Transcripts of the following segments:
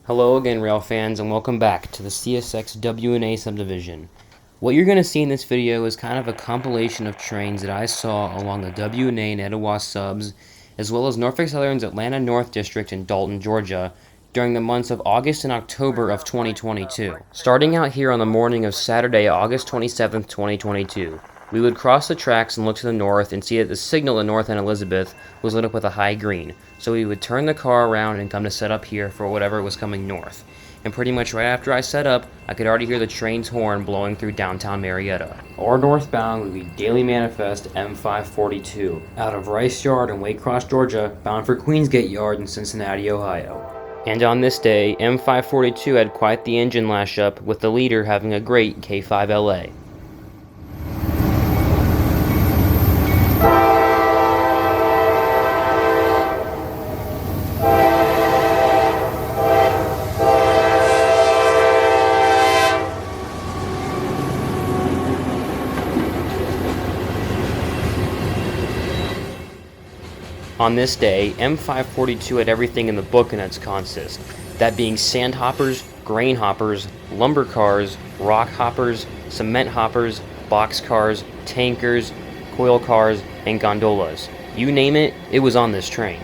Hello again, rail fans, and welcome back to the CSX W&A subdivision. What you're going to see in this video is kind of a compilation of trains that I saw along the W&A and Etowah subs, as well as Norfolk Southern's Atlanta North District in Dalton, Georgia, during the months of August and October of 2022. Starting out here on the morning of Saturday, August 27th, 2022. We would cross the tracks and look to the north and see that the signal in North and Elizabeth was lit up with a high green, so we would turn the car around and come to set up here for whatever was coming north. And pretty much right after I set up, I could already hear the train's horn blowing through downtown Marietta. Our northbound would be Daily Manifest M542, out of Rice Yard in Waycross, Georgia, bound for Queensgate Yard in Cincinnati, Ohio. And on this day, M542 had quite the engine lash up, with the leader having a great K5LA. On this day, M542 had everything in the book in its consist, that being sand hoppers, grain hoppers, lumber cars, rock hoppers, cement hoppers, box cars, tankers, coil cars, and gondolas. You name it, it was on this train.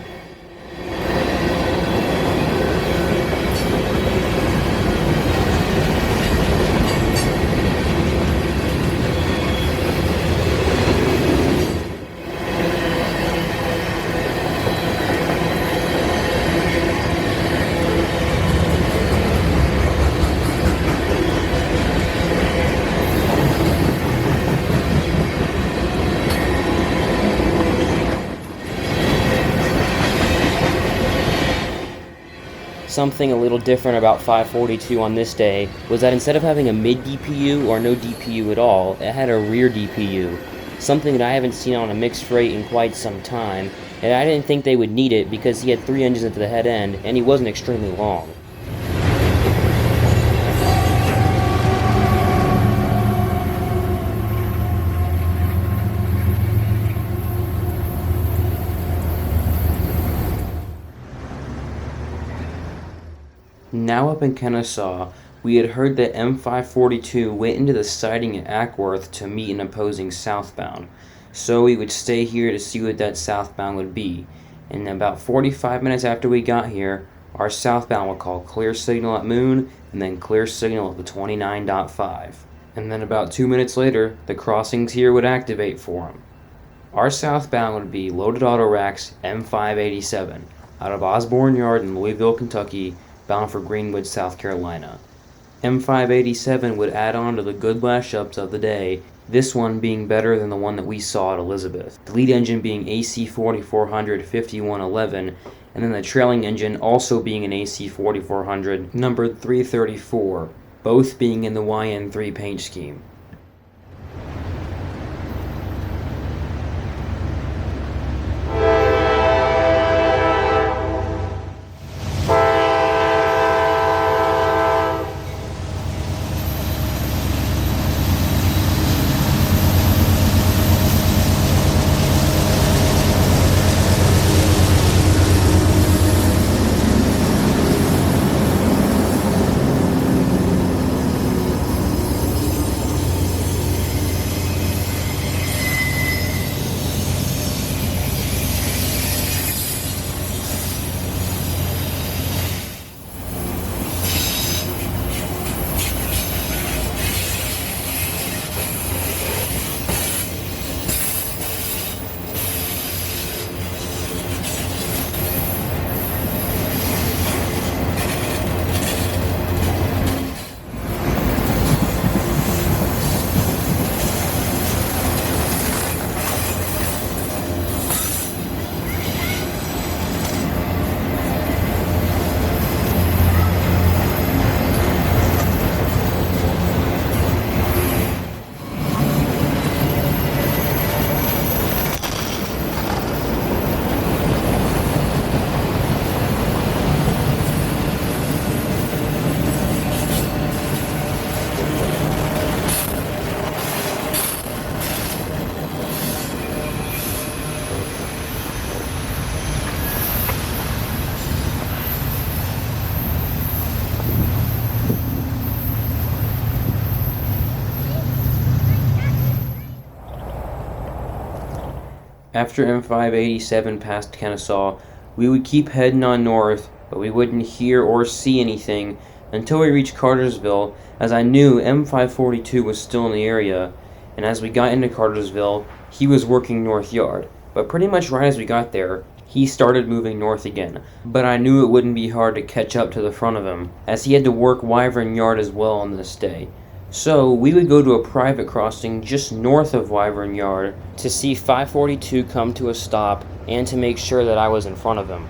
Something a little different about 542 on this day was that instead of having a mid DPU or no DPU at all, it had a rear DPU, something that I haven't seen on a mixed freight in quite some time, and I didn't think they would need it because he had 3 engines at the head end and he wasn't extremely long. Now up in Kennesaw, we had heard that M542 went into the siding at Acworth to meet an opposing southbound, so we would stay here to see what that southbound would be. And about 45 minutes after we got here, our southbound would call clear signal at Moon and then clear signal at the 29.5. And then about 2 minutes later, the crossings here would activate for him. Our southbound would be Loaded Auto Racks M587 out of Osborne Yard in Louisville, Kentucky, bound for Greenwood, South Carolina. M587 would add on to the good lash-ups of the day, this one being better than the one that we saw at Elizabeth. The lead engine being AC 4400 5111, and then the trailing engine also being an AC 4400 numbered 334, both being in the YN3 paint scheme. After M587 passed Kennesaw, we would keep heading on north, but we wouldn't hear or see anything until we reached Cartersville, as I knew M542 was still in the area, and as we got into Cartersville, he was working North Yard. But pretty much right as we got there, he started moving north again, but I knew it wouldn't be hard to catch up to the front of him, as he had to work Wyvern Yard as well on this day. So we would go to a private crossing just north of Wyvern Yard to see 542 come to a stop and to make sure that I was in front of him.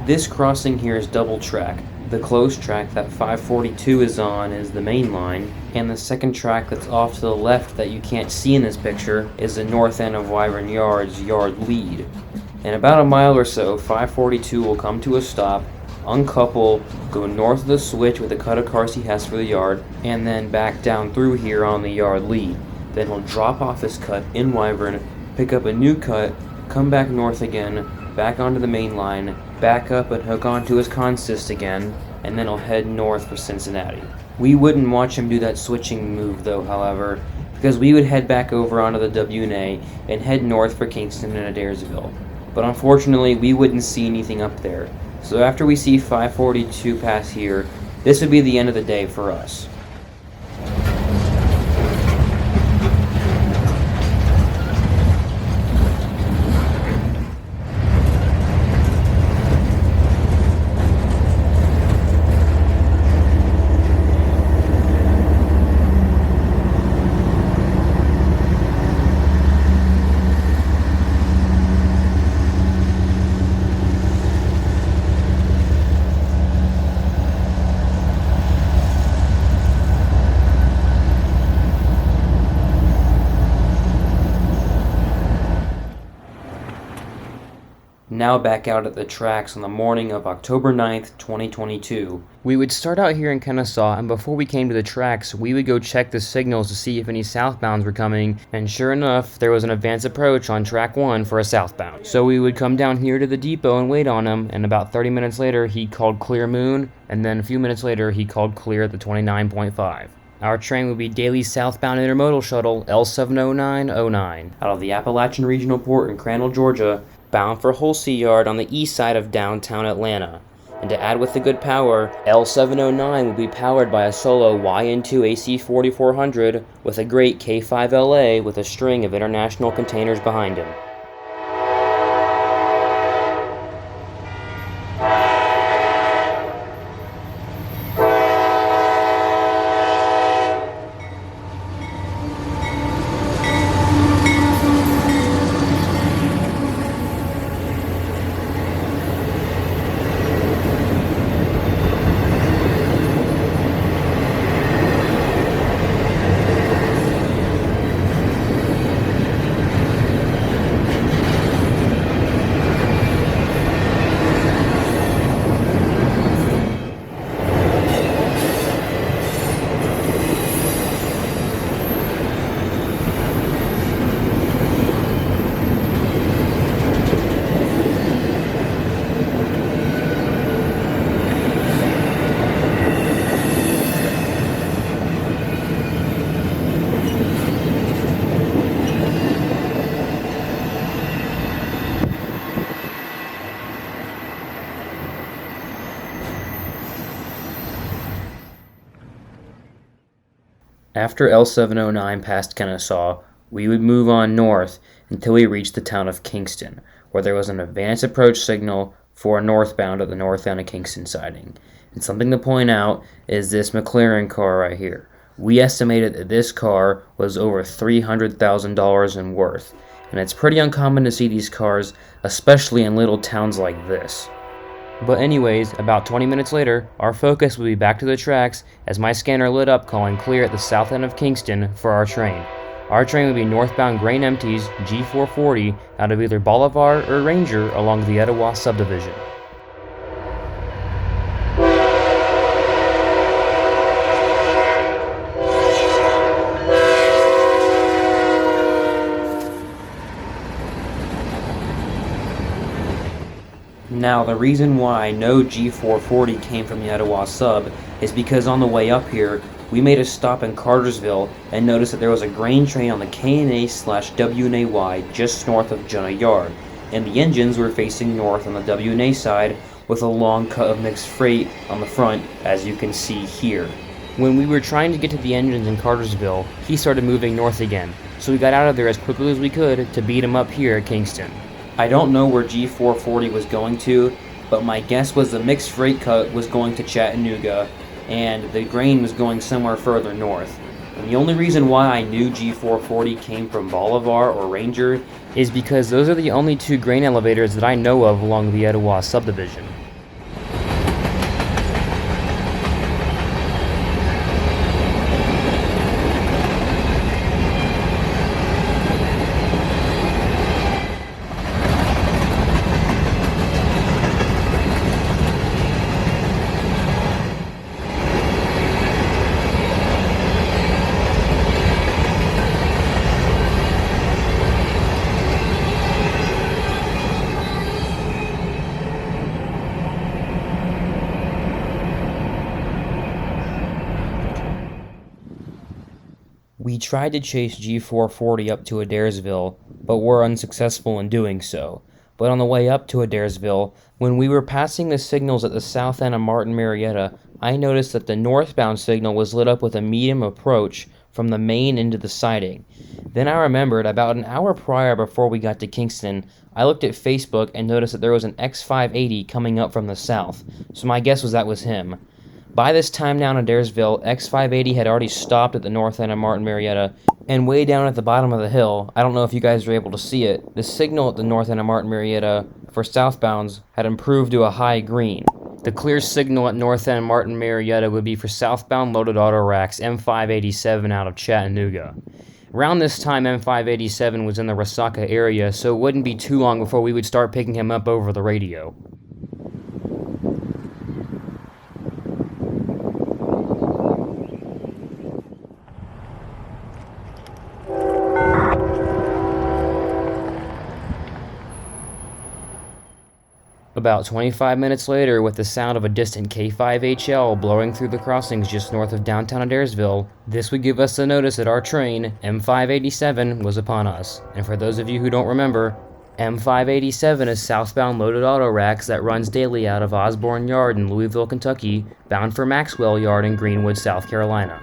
This crossing here is double track. The close track that 542 is on is the main line, and the second track that's off to the left that you can't see in this picture is the north end of Wyvern Yard's yard lead. In about a mile or so, 542 will come to a stop, uncouple, go north of the switch with the cut of cars he has for the yard, and then back down through here on the yard lead. Then he'll drop off his cut in Wyvern, pick up a new cut, come back north again, back onto the main line, back up and hook onto his consist again, and then he'll head north for Cincinnati. We wouldn't watch him do that switching move though, however, because we would head back over onto the W&A and head north for Kingston and Adairsville. But unfortunately, we wouldn't see anything up there. So after we see 542 pass here, this would be the end of the day for us. Now back out at the tracks on the morning of October 9th, 2022. We would start out here in Kennesaw, and before we came to the tracks, we would go check the signals to see if any southbounds were coming, and sure enough, there was an advance approach on track 1 for a southbound. So we would come down here to the depot and wait on him, and about 30 minutes later, he called clear moon, and then a few minutes later, he called clear at the 29.5. Our train would be daily southbound intermodal shuttle L70909 out of the Appalachian Regional Port in Crandall, Georgia, bound for Holsey Yard on the east side of downtown Atlanta. And to add with the good power, L709 will be powered by a solo YN2 AC 4400 with a great K5LA with a string of international containers behind him. After L709 passed Kennesaw, we would move on north until we reached the town of Kingston, where there was an advance approach signal for a northbound at the north end of Kingston siding. And something to point out is this McLaren car right here. We estimated that this car was over $300,000 in worth, and it's pretty uncommon to see these cars, especially in little towns like this. But anyways, about 20 minutes later, our focus would be back to the tracks as my scanner lit up calling clear at the south end of Kingston for our train. Our train would be northbound grain empties G440 out of either Bolivar or Ranger along the Etowah subdivision. Now, the reason why I know G440 came from the Etowah sub is because on the way up here, we made a stop in Cartersville and noticed that there was a grain train on the KNA/W&AY just north of Jonah Yard, and the engines were facing north on the W&A side with a long cut of mixed freight on the front, as you can see here. When we were trying to get to the engines in Cartersville, he started moving north again, so we got out of there as quickly as we could to beat him up here at Kingston. I don't know where G440 was going to, but my guess was the mixed freight cut was going to Chattanooga, and the grain was going somewhere further north. And the only reason why I knew G440 came from Bolivar or Ranger is because those are the only two grain elevators that I know of along the Etowah subdivision. We tried to chase G440 up to Adairsville, but were unsuccessful in doing so. But on the way up to Adairsville, when we were passing the signals at the south end of Martin Marietta, I noticed that the northbound signal was lit up with a medium approach from the main into the siding. Then I remembered about an hour prior before we got to Kingston, I looked at Facebook and noticed that there was an X580 coming up from the south, so my guess was that was him. By this time down in Adairsville, X580 had already stopped at the north end of Martin Marietta, and way down at the bottom of the hill, I don't know if you guys were able to see it, the signal at the north end of Martin Marietta for southbounds had improved to a high green. The clear signal at north end Martin Marietta would be for southbound loaded auto racks M587 out of Chattanooga. Around this time, M587 was in the Resaca area, so it wouldn't be too long before we would start picking him up over the radio. About 25 minutes later, with the sound of a distant K5HL blowing through the crossings just north of downtown Adairsville, this would give us the notice that our train, M587, was upon us. And for those of you who don't remember, M587 is southbound loaded auto racks that runs daily out of Osborne Yard in Louisville, Kentucky, bound for Maxwell Yard in Greenwood, South Carolina.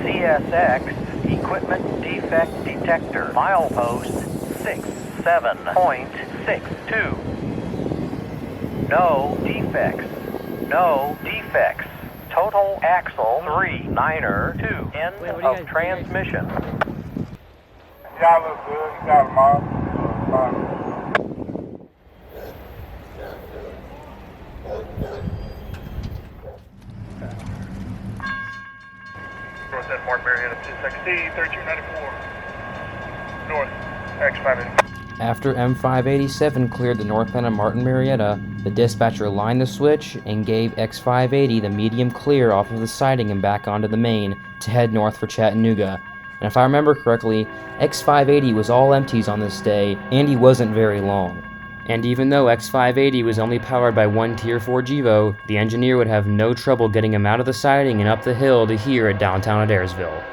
CSX Equipment Defect Detector, milepost 67.62. No defects. No defects. Total axle 3, niner 2. End of transmission. Y'all look good. You got them all. North End Martin Marietta, CSX 3294. North, X580. After M587 cleared the northbound of Martin Marietta, the dispatcher lined the switch and gave X580 the medium clear off of the siding and back onto the main to head north for Chattanooga. And if I remember correctly, X580 was all empties on this day, and he wasn't very long. And even though X580 was only powered by one Tier 4 GEVO, the engineer would have no trouble getting him out of the siding and up the hill to here at downtown Adairsville.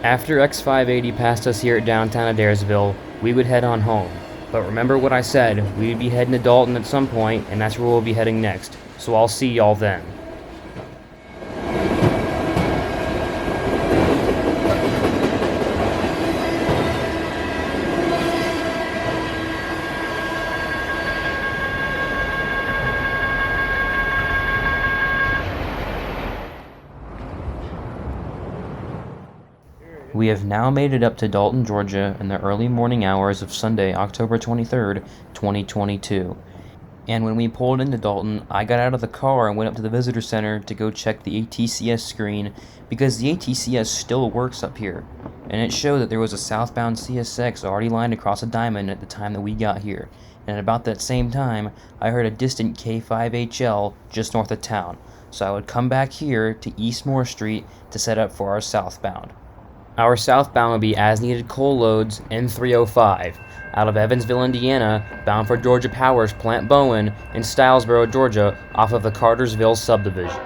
After X580 passed us here at downtown Adairsville, we would head on home. But remember what I said, we'd be heading to Dalton at some point, and that's where we'll be heading next. So I'll see y'all then. We have now made it up to Dalton, Georgia in the early morning hours of Sunday, October 23rd, 2022. And when we pulled into Dalton, I got out of the car and went up to the visitor center to go check the ATCS screen because the ATCS still works up here. And it showed that there was a southbound CSX already lined across a diamond at the time that we got here. And at about that same time, I heard a distant K5HL just north of town. So I would come back here to East Moore Street to set up for our southbound. Our southbound would be as-needed coal loads N305 out of Evansville, Indiana, bound for Georgia Power's Plant Bowen in Stylesboro, Georgia, off of the Cartersville subdivision.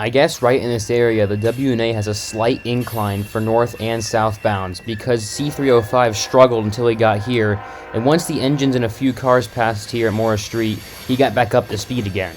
I guess right in this area, the W&A has a slight incline for north and southbounds because C305 struggled until he got here, and once the engines and a few cars passed here at Morris Street, he got back up to speed again.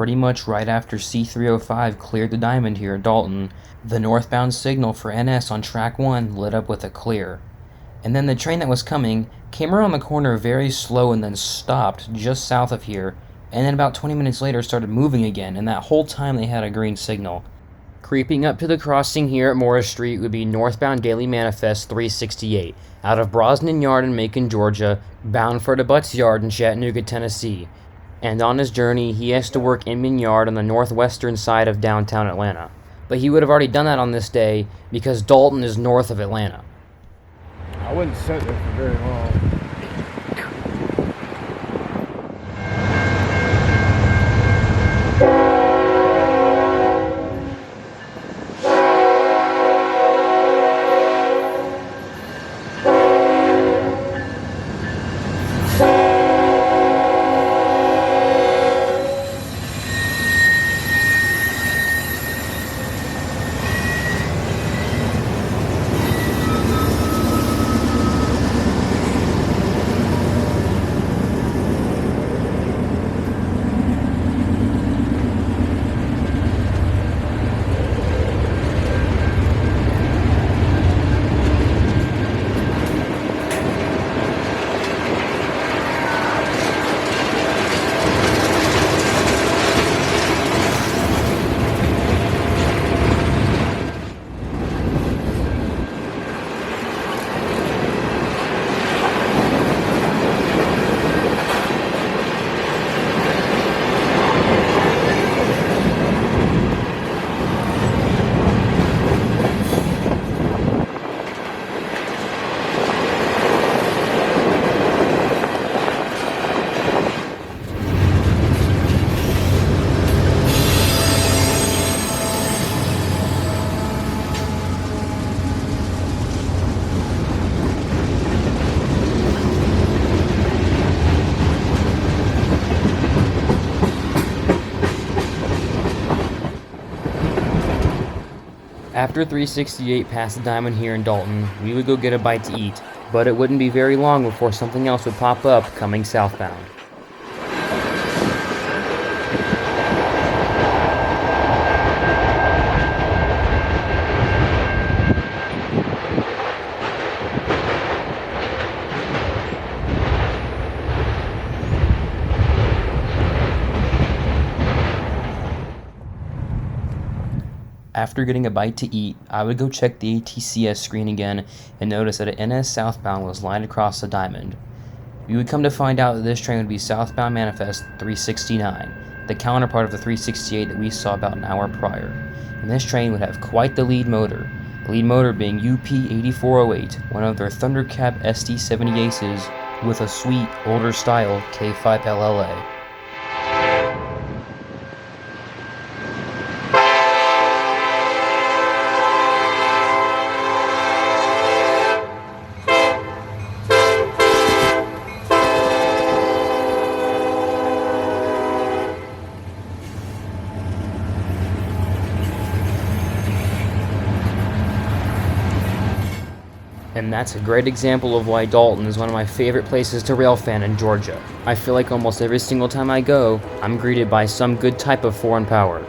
pretty much right after C305 cleared the diamond here at Dalton, the northbound signal for NS on track 1 lit up with a clear. And then the train that was coming came around the corner very slow and then stopped just south of here, and then about 20 minutes later started moving again, and that whole time they had a green signal. Creeping up to the crossing here at Morris Street would be northbound Daily Manifest 368, out of Brosnan Yard in Macon, Georgia, bound for the Butts Yard in Chattanooga, Tennessee. And on his journey, he has to work Inman Yard on the northwestern side of downtown Atlanta. But he would have already done that on this day because Dalton is north of Atlanta. I wouldn't sit there for very long. After 368 passed the diamond here in Dalton, we would go get a bite to eat, but it wouldn't be very long before something else would pop up coming southbound. After getting a bite to eat, I would go check the ATCS screen again and notice that an NS southbound was lined across the diamond. We would come to find out that this train would be southbound Manifest 369, the counterpart of the 368 that we saw about an hour prior. And this train would have quite the lead motor being UP8408, one of their Thundercab SD70 Aces with a sweet, older style K5 LLA. And that's a great example of why Dalton is one of my favorite places to railfan in Georgia. I feel like almost every single time I go, I'm greeted by some good type of foreign power.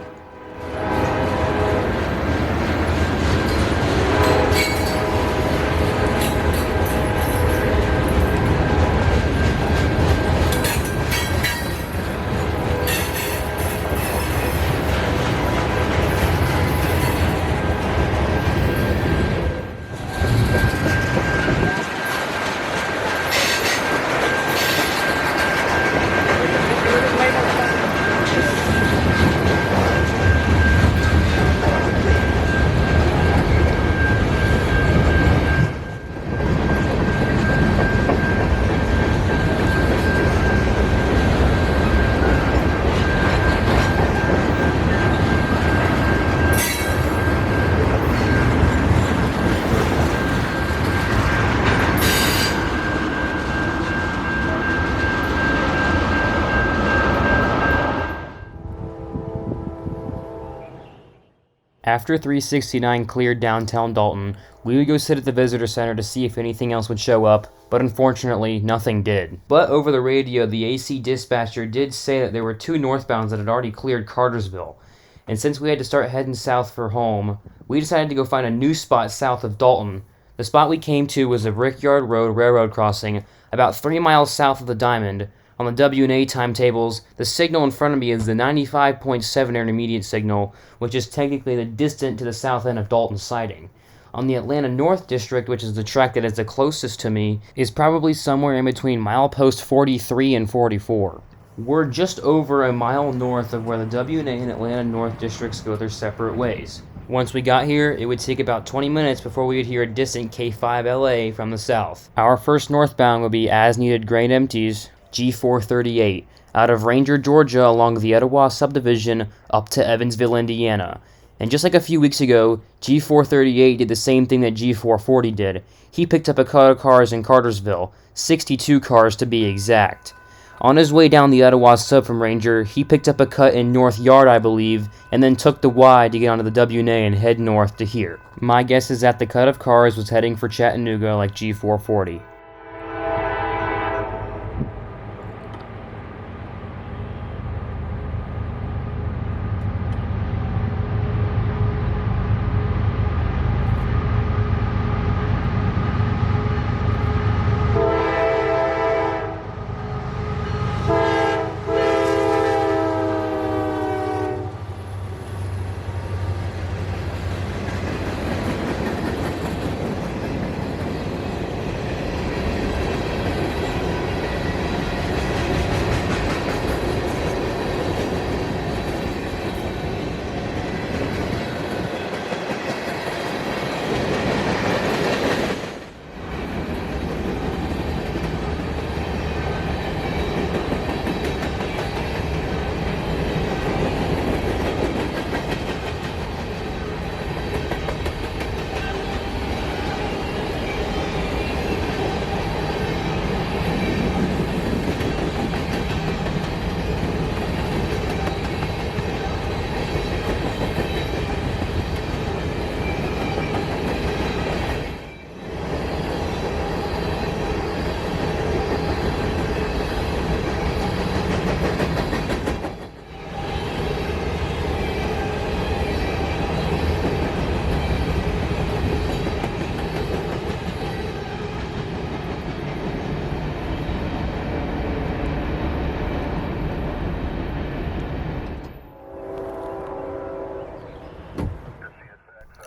After 369 cleared downtown Dalton, we would go sit at the visitor center to see if anything else would show up, but unfortunately, nothing did. But over the radio, the AC dispatcher did say that there were 2 northbounds that had already cleared Cartersville. And since we had to start heading south for home, we decided to go find a new spot south of Dalton. The spot we came to was a Brickyard Road railroad crossing, about 3 miles south of the Diamond. On the W&A timetables, the signal in front of me is the 95.7 intermediate signal, which is technically the distant to the south end of Dalton siding. On the Atlanta North District, which is the track that is the closest to me, is probably somewhere in between milepost 43 and 44. We're just over a mile north of where the W&A and Atlanta North Districts go their separate ways. Once we got here, it would take about 20 minutes before we would hear a distant K5LA from the south. Our first northbound would be as-needed grain empties, G438, out of Ranger, Georgia along the Etowah subdivision up to Evansville, Indiana. And just like a few weeks ago, G438 did the same thing that G440 did. He picked up a cut of cars in Cartersville, 62 cars to be exact. On his way down the Etowah sub from Ranger, he picked up a cut in North Yard, I believe, and then took the Y to get onto the W&A and head north to here. My guess is that the cut of cars was heading for Chattanooga like G440.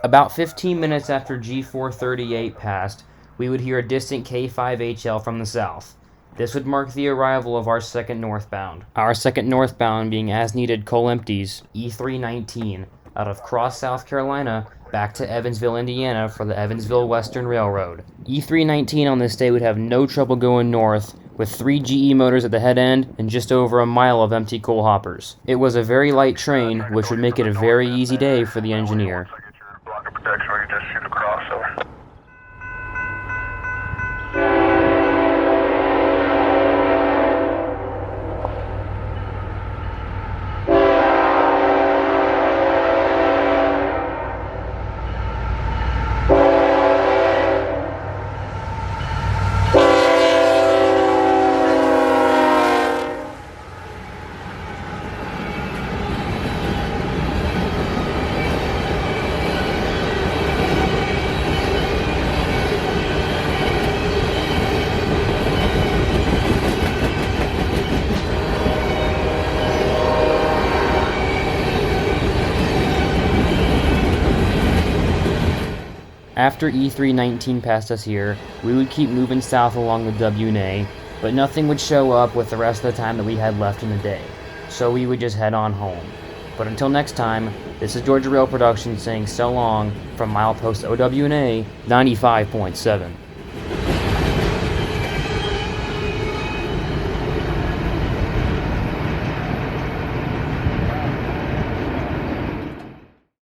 About 15 minutes after G438 passed, we would hear a distant K5HL from the south. This would mark the arrival of our second northbound. Our second northbound being as-needed coal empties, E319, out of Cross, South Carolina, back to Evansville, Indiana for the Evansville Western Railroad. E319 on this day would have no trouble going north, with 3 GE motors at the head end and just over a mile of empty coal hoppers. It was a very light train, which would make it a very easy day for the engineer. Block of protection, we can just shoot across, so. After E319 passed us here, we would keep moving south along the W&A, but nothing would show up with the rest of the time that we had left in the day, so we would just head on home. But until next time, this is Georgia Rail Productions saying so long from milepost OWNA 95.7.